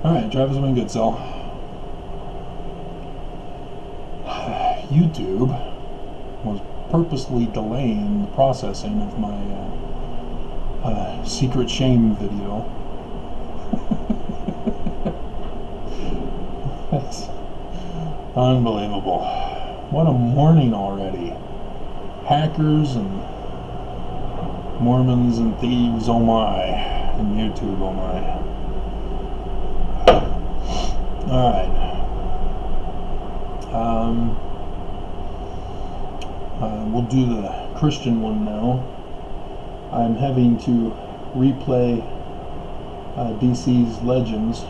Alright, Travis, been good, so. YouTube was purposely delaying the processing of my secret shame video. That's unbelievable. What a morning already. Hackers and Mormons and thieves, oh my. And YouTube, oh my. Alright. We'll do the Christian one now. I'm having to replay DC's Legends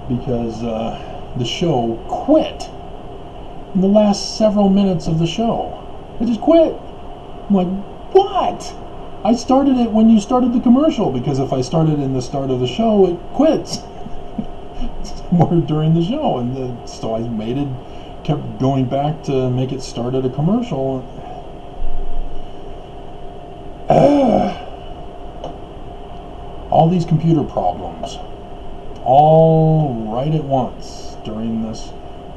because the show quit in the last several minutes of the show. It just quit. I'm like, what? I started it when you started the commercial, because if I started in the start of the show, it quits. More during the show, and so I kept going back to make it start at a commercial. All these computer problems, all right at once during this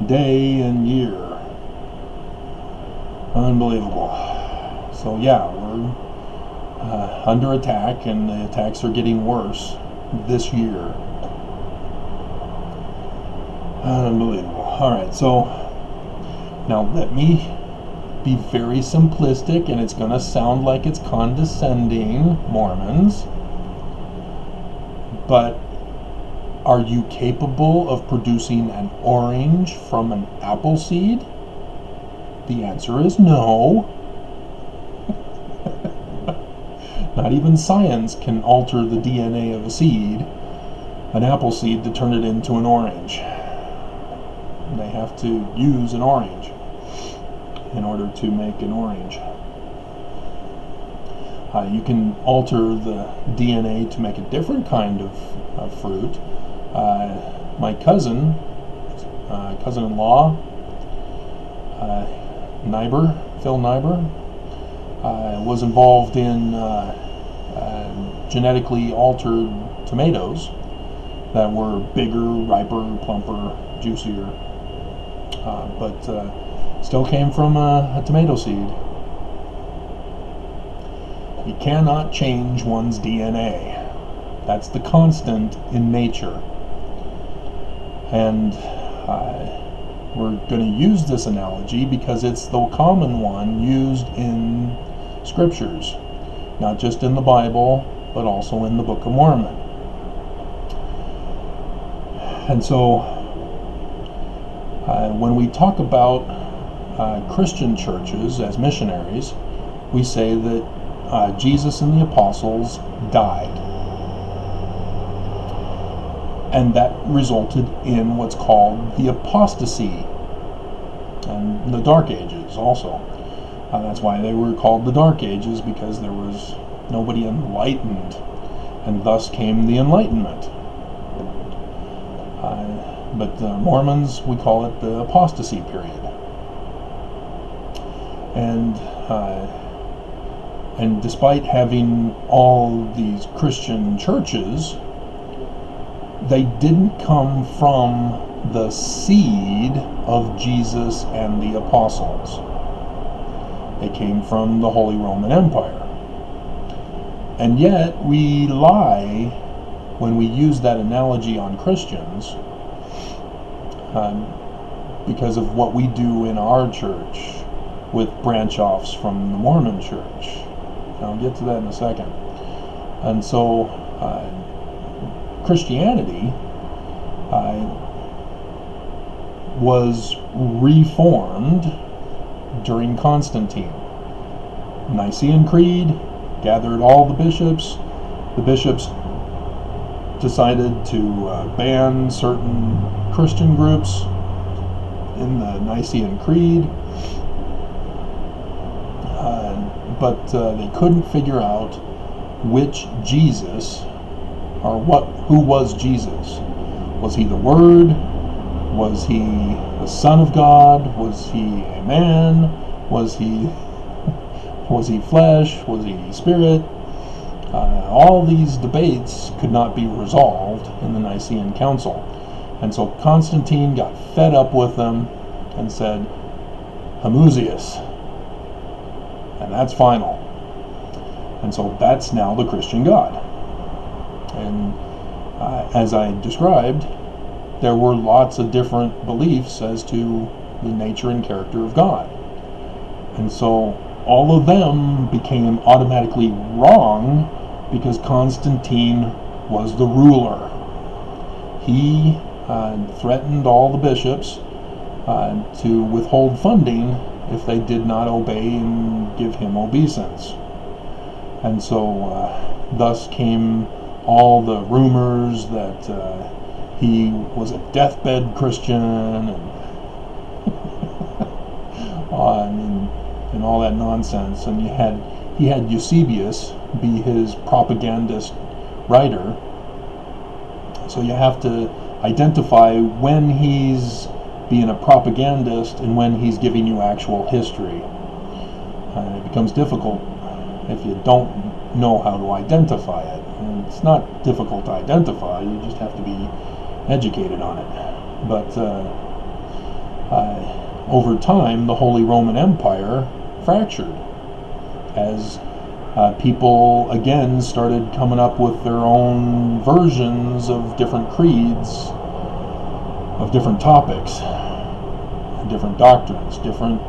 day and year. Unbelievable. So yeah, we're under attack, and the attacks are getting worse this year. Unbelievable. Alright, so now let me be very simplistic, and it's going to sound like it's condescending, Mormons, but are you capable of producing an orange from an apple seed? The answer is no. Not even science can alter the DNA of a seed, an apple seed, to turn it into an orange. They have to use an orange in order to make an orange. You can alter the DNA to make a different kind of fruit. My cousin-in-law, Phil Niebuhr, was involved in genetically altered tomatoes that were bigger, riper, plumper, juicier, but still came from a tomato seed. You cannot change one's DNA. That's the constant in nature. And we're going to use this analogy because it's the common one used in scriptures, not just in the Bible, but also in the Book of Mormon. And so when we talk about Christian churches as missionaries, we say that Jesus and the apostles died. And that resulted in what's called the apostasy and the Dark Ages also. That's why they were called the Dark Ages, because there was nobody enlightened, and thus came the Enlightenment. But the Mormons, we call it the apostasy period. And despite having all these Christian churches, they didn't come from the seed of Jesus and the apostles. They came from the Holy Roman Empire. And yet we lie when we use that analogy on Christians, because of what we do in our church with branch-offs from the Mormon church. I'll get to that in a second. And so Christianity was reformed during Constantine. Nicene Creed gathered all the bishops. The bishops decided to ban certain Christian groups in the Nicene Creed, but they couldn't figure out which Jesus, or who was Jesus. Was he the Word? Was he the Son of God? Was he a man? Was he flesh? Was he spirit? All these debates could not be resolved in the Nicene Council. And so Constantine got fed up with them and said, Homoousios. And that's final. And so that's now the Christian God. And as I described, there were lots of different beliefs as to the nature and character of God. And so all of them became automatically wrong because Constantine was the ruler. He threatened all the bishops to withhold funding if they did not obey and give him obeisance. And so thus came all the rumors that he was a deathbed Christian and all that nonsense. And he had Eusebius be his propagandist writer. So you have to identify when he's being a propagandist and when he's giving you actual history. It becomes difficult if you don't know how to identify it. And it's not difficult to identify, you just have to be educated on it. But over time, the Holy Roman Empire fractured as people again started coming up with their own versions of different creeds, of different topics, different doctrines, different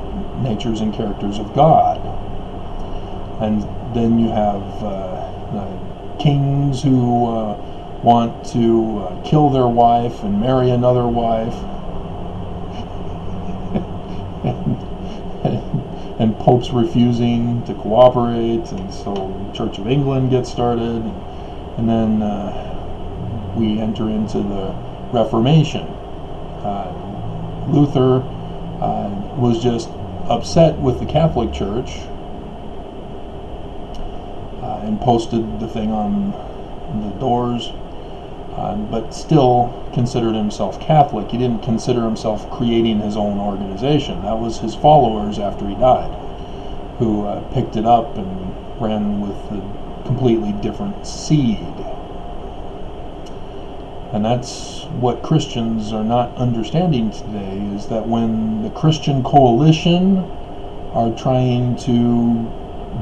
natures and characters of God. And then you have kings who want to kill their wife and marry another wife, and popes refusing to cooperate, and so the Church of England gets started, and then we enter into the Reformation. Luther was just upset with the Catholic Church and posted the thing on the doors, but still considered himself Catholic. He didn't consider himself creating his own organization. That was his followers after he died, who picked it up and ran with a completely different seed. And that's what Christians are not understanding today, is that when the Christian coalition are trying to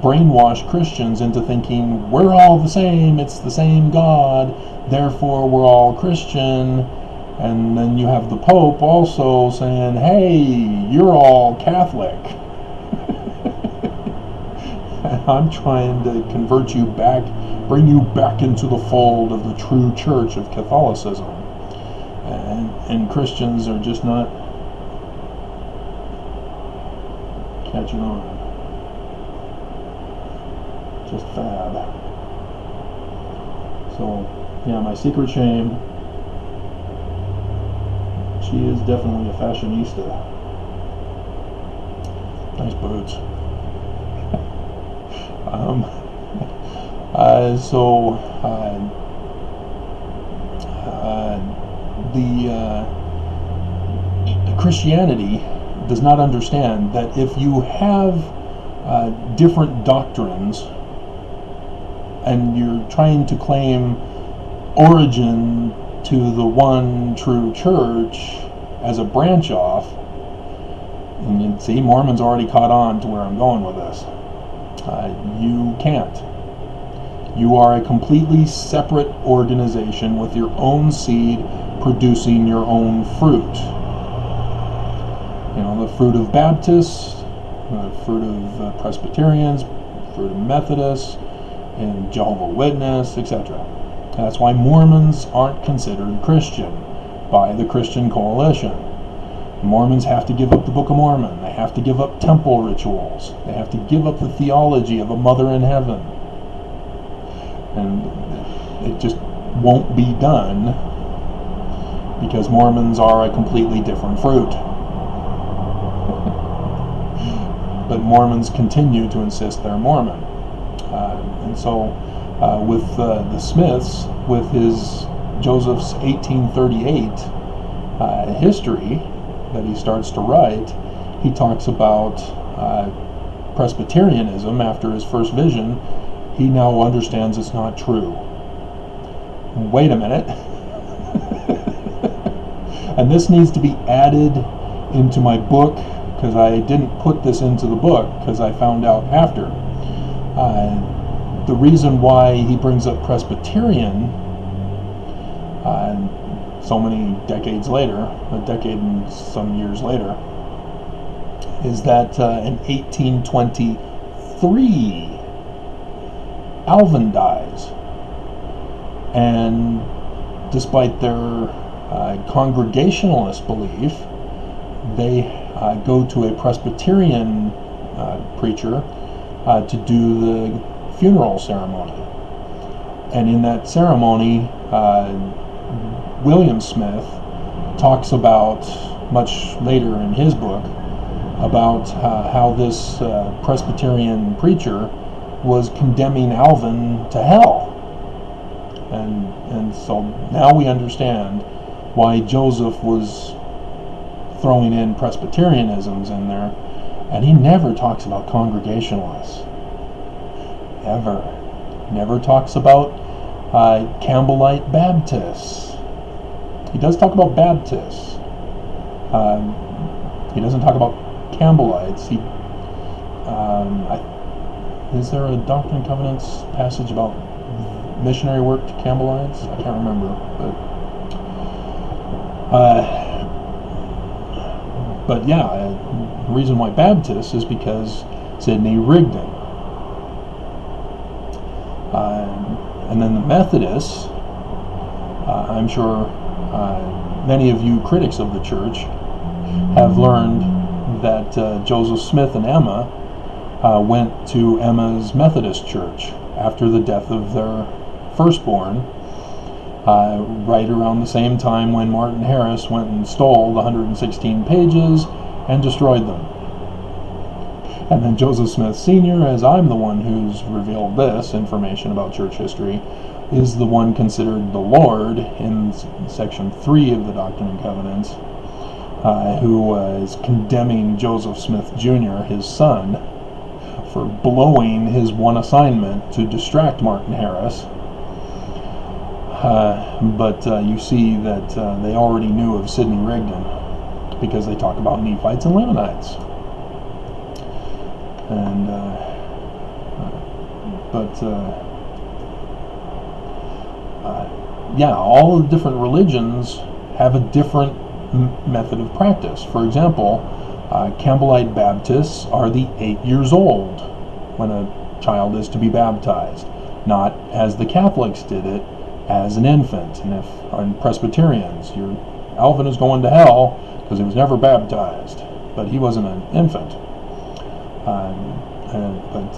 brainwash Christians into thinking we're all the same, it's the same God, therefore we're all Christian, and then you have the Pope also saying, hey, you're all Catholic. And I'm trying to convert you back, bring you back into the fold of the true church of Catholicism. And Christians are just not catching on. Just fab. So, yeah, my secret shame, she is definitely a fashionista. Nice boots. Christianity does not understand that if you have different doctrines and you're trying to claim origin to the one true church as a branch off, and you see, Mormons already caught on to where I'm going with this. You can't. You are a completely separate organization with your own seed producing your own fruit. You know, the fruit of Baptists, the fruit of Presbyterians, fruit of Methodists, and Jehovah's Witness, etc. That's why Mormons aren't considered Christian by the Christian coalition. Mormons have to give up the Book of Mormon. They have to give up temple rituals. They have to give up the theology of a mother in heaven. And it just won't be done because Mormons are a completely different fruit. But Mormons continue to insist they're Mormon. And so with the Smiths, with his Joseph's 1838 history that he starts to write, he talks about Presbyterianism after his first vision. he now understands it's not true. Wait a minute. And this needs to be added into my book, because I didn't put this into the book because I found out after. The reason why he brings up Presbyterian so many decades later, a decade and some years later, is that in 1823, Alvin dies. And despite their Congregationalist belief, they go to a Presbyterian preacher to do the funeral ceremony. And in that ceremony, William Smith talks about, much later in his book, about how this Presbyterian preacher was condemning Alvin to hell. And so now we understand why Joseph was throwing in Presbyterianisms in there, and he never talks about Congregationalists. Ever. Never talks about Campbellite Baptists. He does talk about Baptists. He doesn't talk about Campbellites. Is there a Doctrine and Covenants passage about missionary work to Campbellites? I can't remember, but yeah, the reason why Baptist is because Sidney Rigdon. And then the Methodists, I'm sure many of you critics of the church have learned that Joseph Smith and Emma went to Emma's Methodist church after the death of their firstborn, right around the same time when Martin Harris went and stole the 116 pages and destroyed them. And then Joseph Smith Sr., as I'm the one who's revealed this information about church history, is the one considered the Lord in section 3 of the Doctrine and Covenants, who is condemning Joseph Smith Jr., his son, for blowing his one assignment to distract Martin Harris. But you see that they already knew of Sidney Rigdon, because they talk about Nephites and Lamanites. And yeah, all the different religions have a different method of practice. For example, Campbellite Baptists are the 8 years old when a child is to be baptized, not as the Catholics did it, as an infant. And if on Presbyterians, Alvin is going to hell because he was never baptized, but he wasn't an infant. But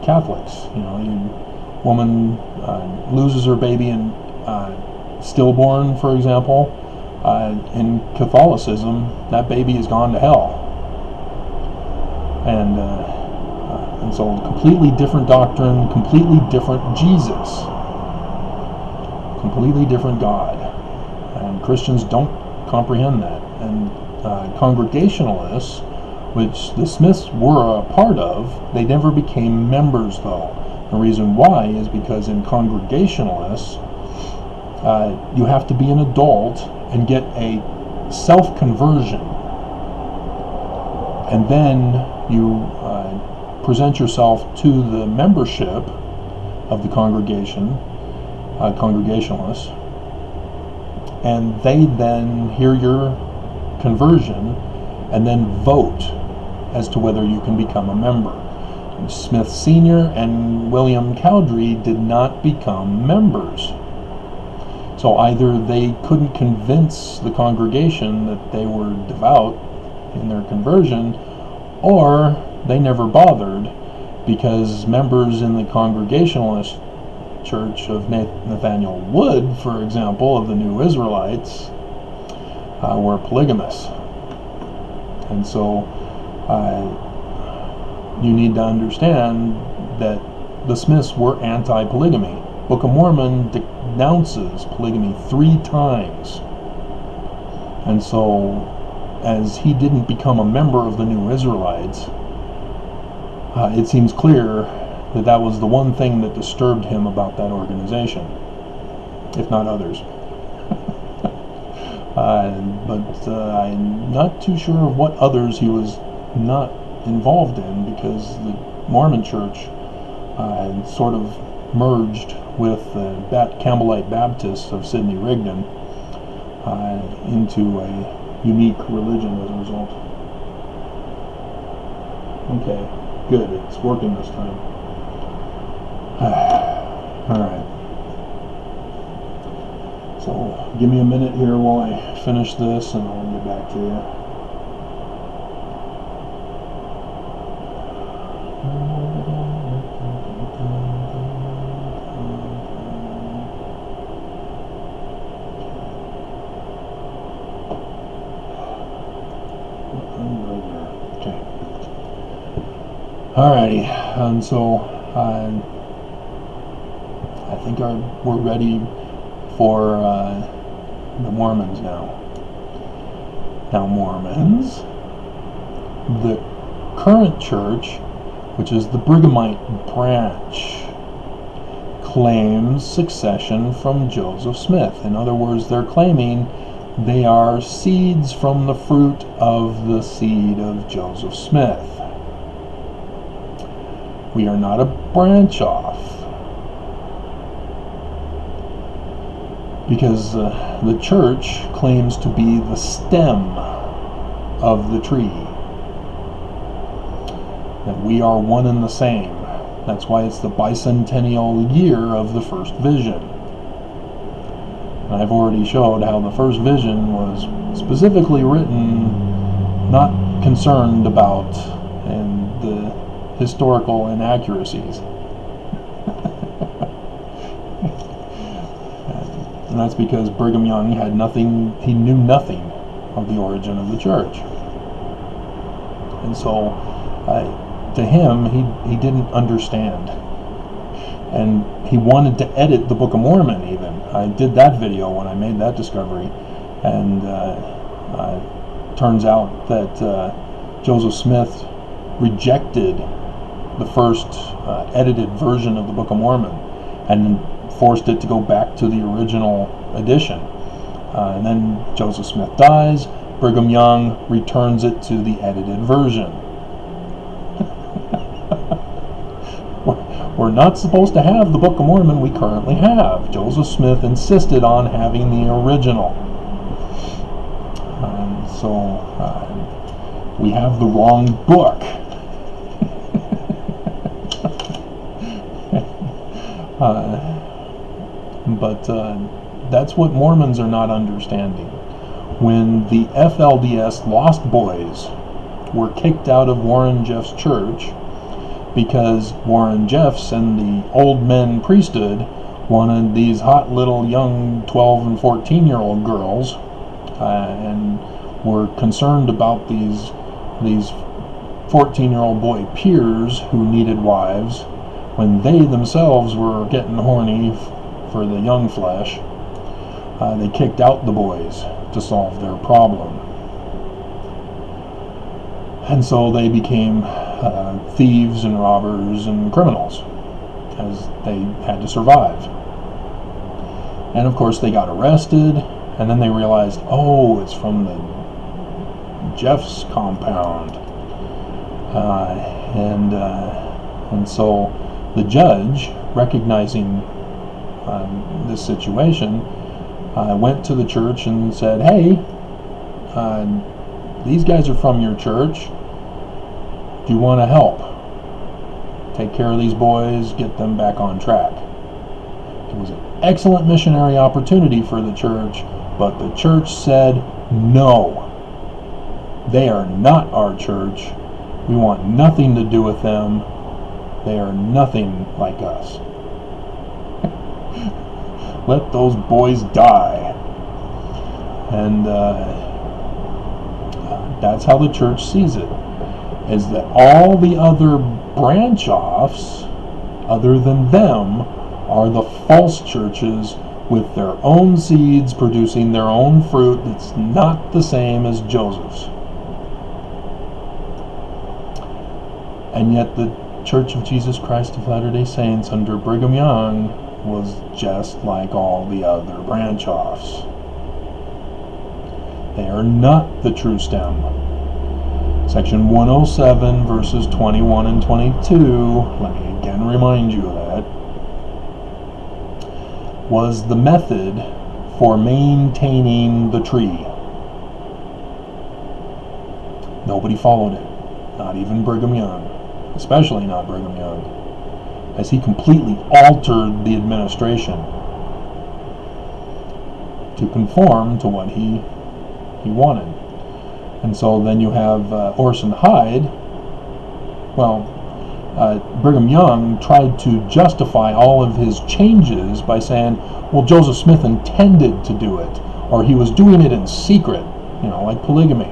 Catholics, woman loses her baby in stillborn, for example. In Catholicism, that baby has gone to hell. And so completely different doctrine, completely different Jesus, completely different God. And Christians don't comprehend that. And Congregationalists, which the Smiths were a part of, they never became members, though. The reason why is because in Congregationalists, you have to be an adult and get a self-conversion. And then you present yourself to the membership of the congregation, Congregationalists, and they then hear your conversion and then vote as to whether you can become a member. And Smith Sr. and William Cowdery did not become members. So either they couldn't convince the congregation that they were devout in their conversion, or they never bothered, because members in the Congregationalist Church of Nathaniel Wood, for example, of the New Israelites, were polygamous. And so you need to understand that the Smiths were anti-polygamy. Book of Mormon denounces polygamy 3 times. And so, as he didn't become a member of the New Israelites, it seems clear that was the one thing that disturbed him about that organization, if not others. But I'm not too sure of what others he was not involved in, because the Mormon Church sort of merged with the Campbellite Baptists of Sidney Rigdon into a unique religion as a result. Okay, good. It's working this time. Alright. So, give me a minute here while I finish this, and I'll get back to you. Okay. Alrighty, and so I think we're ready for the Mormons now. Now, Mormons, the current church, which is the Brighamite branch, claims succession from Joseph Smith. In other words, they're claiming they are seeds from the fruit of the seed of Joseph Smith. We are not a branch off, because the church claims to be the stem of the tree, that we are one and the same. That's why it's the bicentennial year of the first vision. And I've already showed how the first vision was specifically written, not concerned about the historical inaccuracies. And that's because Brigham Young had nothing, he knew nothing of the origin of the church. And so, to him, he didn't understand. And he wanted to edit the Book of Mormon even. I did that video when I made that discovery. And turns out that Joseph Smith rejected the first edited version of the Book of Mormon and forced it to go back to the original edition. And then Joseph Smith dies. Brigham Young returns it to the edited version. We're not supposed to have the Book of Mormon we currently have. Joseph Smith insisted on having the original. So we have the wrong book. But that's what Mormons are not understanding. When the FLDS Lost Boys were kicked out of Warren Jeff's church because Warren Jeffs and the old men priesthood wanted these hot little young 12 and 14-year-old girls, and were concerned about these 14-year-old boy peers who needed wives, when they themselves were getting horny for the young flesh, they kicked out the boys to solve their problem. And so they became thieves and robbers and criminals, as they had to survive. And of course they got arrested, and then they realized, oh, it's from the Jeff's compound. And so the judge, recognizing this situation, went to the church and said, hey, these guys are from your church. Do you want to help? Take care of these boys, get them back on track. It was an excellent missionary opportunity for the church, but the church said, no, they are not our church. We want nothing to do with them. They are nothing like us. Let those boys die. And that's how the church sees it, is that all the other branch-offs, other than them, are the false churches with their own seeds producing their own fruit that's not the same as Joseph's. And yet the Church of Jesus Christ of Latter-day Saints under Brigham Young was just like all the other branch-offs. They are not the true stem. Section 107, verses 21 and 22, let me again remind you of that, was the method for maintaining the tree. Nobody followed it, not even Brigham Young, especially not Brigham Young, as he completely altered the administration to conform to what he wanted. And so then you have Orson Hyde. Brigham Young tried to justify all of his changes by saying, well, Joseph Smith intended to do it, or he was doing it in secret, like polygamy.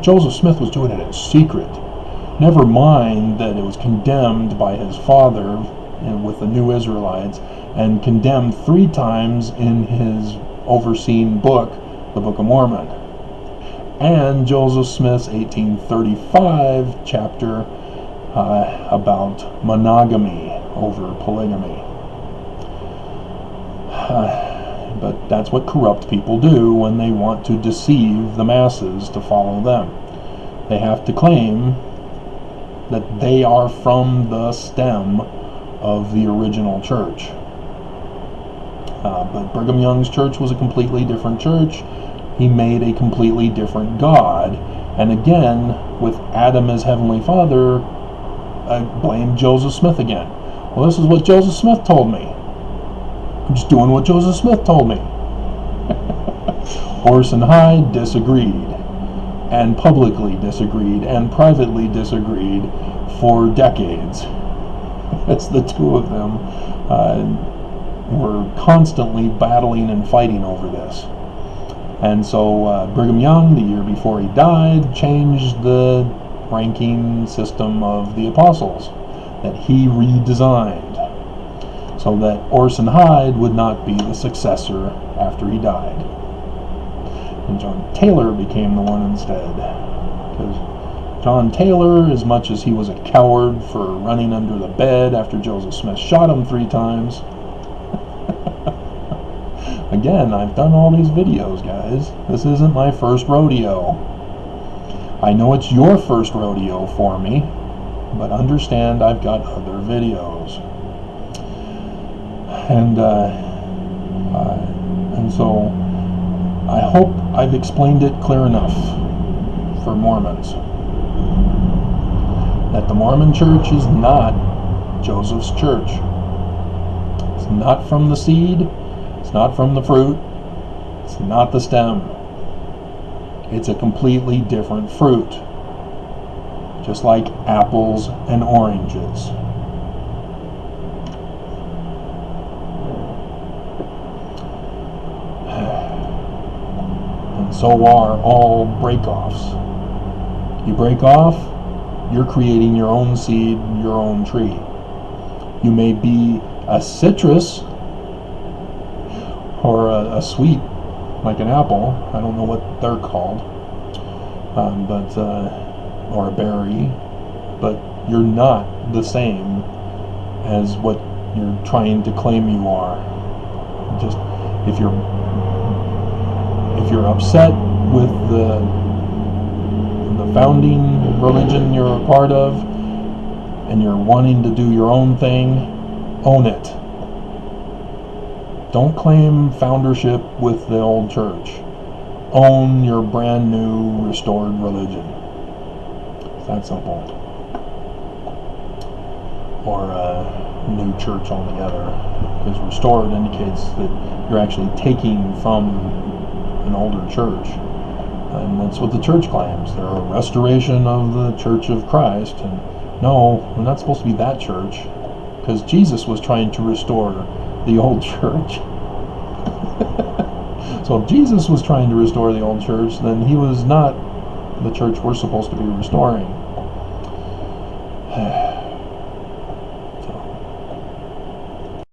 Joseph Smith was doing it in secret. Never mind that it was condemned by his father with the New Israelites, and condemned 3 times in his overseen book, the Book of Mormon. And Joseph Smith's 1835 chapter about monogamy over polygamy. But that's what corrupt people do when they want to deceive the masses to follow them. They have to claim that they are from the stem of the original church. But Brigham Young's church was a completely different church. He made a completely different God. And again, with Adam as Heavenly Father, I blame Joseph Smith again. Well, this is what Joseph Smith told me. I'm just doing what Joseph Smith told me. Orson Hyde disagreed, and publicly disagreed, and privately disagreed for decades. It's the two of them were constantly battling and fighting over this. And so Brigham Young, the year before he died, changed the ranking system of the apostles that he redesigned, so that Orson Hyde would not be the successor after he died. And John Taylor became the one instead. Because John Taylor, as much as he was a coward for running under the bed after Joseph Smith shot him 3 times, again, I've done all these videos, guys. This isn't my first rodeo. I know it's your first rodeo for me, but understand I've got other videos. And so I hope I've explained it clear enough for Mormons that the Mormon church is not Joseph's church. It's not from the seed, it's not from the fruit, it's not the stem. It's a completely different fruit, just like apples and oranges. And so are all break-offs. You break off, you're creating your own seed, your own tree. You may be a citrus or a sweet, like an apple. I don't know what they're called, or a berry, but you're not the same as what you're trying to claim you are. Just if you're upset with the founding religion you're a part of, and you're wanting to do your own thing, own it. Don't claim foundership with the old church. Own your brand new restored religion. It's that simple. Or a new church altogether. Because restored indicates that you're actually taking from an older church. And that's what the church claims. They're a restoration of the Church of Christ. And no, we're not supposed to be that church. Because Jesus was trying to restore the old church. So if Jesus was trying to restore the old church, then he was not the church we're supposed to be restoring.